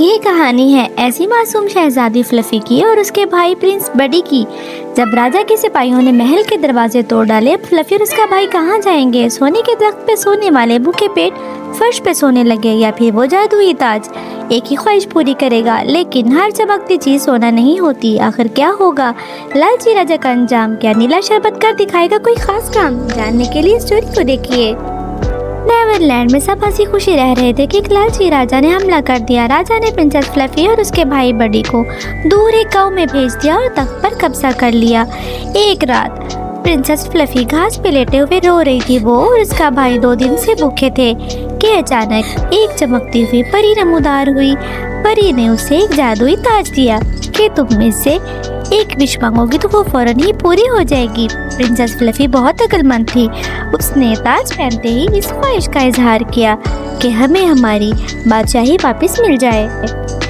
ये कहानी है ऐसी मासूम शहजादी फ्लफी की और उसके भाई प्रिंस बडी की। जब राजा के सिपाहियों ने महल के दरवाजे तोड़ डाले, फ्लफी और उसका भाई कहाँ जाएंगे? सोने के तख्त पे सोने वाले भूखे पेट फर्श पे सोने लगे, या फिर वो जादुई ताज एक ही ख्वाहिश पूरी करेगा। लेकिन हर चमकती चीज सोना नहीं होती। आखिर क्या होगा लालची राजा का अंजाम? क्या नीला शरबत कर दिखाएगा कोई खास काम? जानने के लिए स्टोरी को देखिए। नेवरलैंड में सब हंसी खुशी रह रहे थे कि एक लालची राजा ने हमला कर दिया। राजा ने प्रिंसेस फ्लफी और उसके भाई बडी को दूर एक गांव में भेज दिया और तख्त पर कब्जा कर लिया। एक रात प्रिंसेस फ्लफी घास पे लेटे हुए रो रही थी। वो और उसका भाई 2 दिन से भूखे थे कि अचानक एक चमकती हुई परी नमूदार हुई। परी ने उसे एक जादुई ताज दिया कि तुम में से एक विश मांगोगी तो वो फौरन ही पूरी हो जाएगी। प्रिंसेस फ्लफी बहुत अक्लमंद थी। उसने ताज पहनते ही इस ख्वाहिश का इजहार किया कि हमें हमारी बादशाही वापस मिल जाए,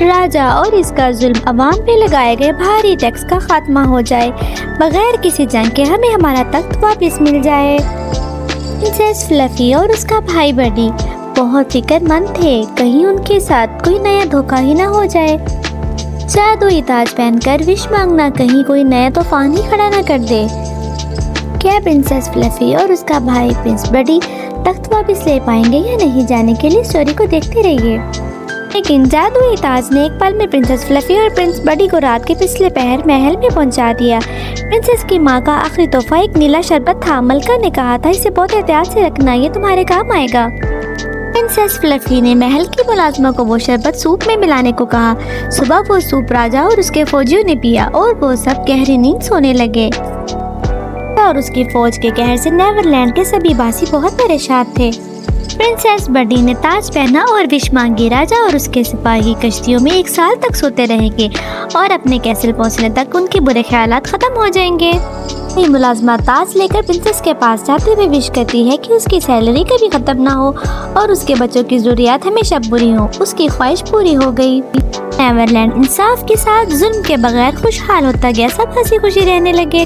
राजा और इसका जुल्म अवाम पे लगाए गए भारी टैक्स का खात्मा हो जाए, बगैर किसी जंग के हमें हमारा तख्त वापस मिल जाए। प्रिंसेस फ्लफी और उसका भाई बडी बहुत फिक्रमंद थे, कहीं उनके साथ कोई नया धोखा ही ना हो जाए। जादुई ताज पहनकर विश मांगना कहीं कोई नया तूफान ही खड़ा न कर दे। क्या प्रिंसेस फ्लफी और उसका भाई प्रिंस बडी तख्त वापस ले पाएंगे या नहीं? जाने के लिए स्टोरी को देखते रहिए। लेकिन जादुई ताज ने एक पल में प्रिंसेस फ्लफी और प्रिंस बडी को रात के पिछले पहर महल में पहुंचा दिया। प्रिंसेस की माँ का आखिरी तोहफा एक नीला शरबत था। मलका ने कहा था इसे बहुत एहतियात से रखना, ये तुम्हारे काम आएगा। प्रिंसेस फ्लफी ने महल की मुलाजमा को वो शरबत सूप में मिलाने को कहा। सुबह वो सूप राजा और उसके फौजियों ने पिया और वो सब गहरी नींद सोने लगे। और उसकी फौज के कहर से नेवरलैंड के सभी बासी बहुत परेशान थे। प्रिंसेस बडी ने ताज पहना और विश मांगी। राजा और उसके सिपाही कश्तियों में 1 साल तक सोते रहेंगे और अपने कैसल पहुंचने तक उनके बुरे ख्यालात खत्म हो जाएंगे। ये मुलाजमा ताज लेकर प्रिंसेस के पास जाते हुए विश करती है कि उसकी सैलरी कभी खत्म ना हो और उसके बच्चों की जरूरियात हमेशा पूरी हो। उसकी ख्वाहिश पूरी हो गई। नेवरलैंड इंसाफ के साथ जुल्म के बगैर खुशहाल होता गया। सब हंसी खुशी रहने लगे।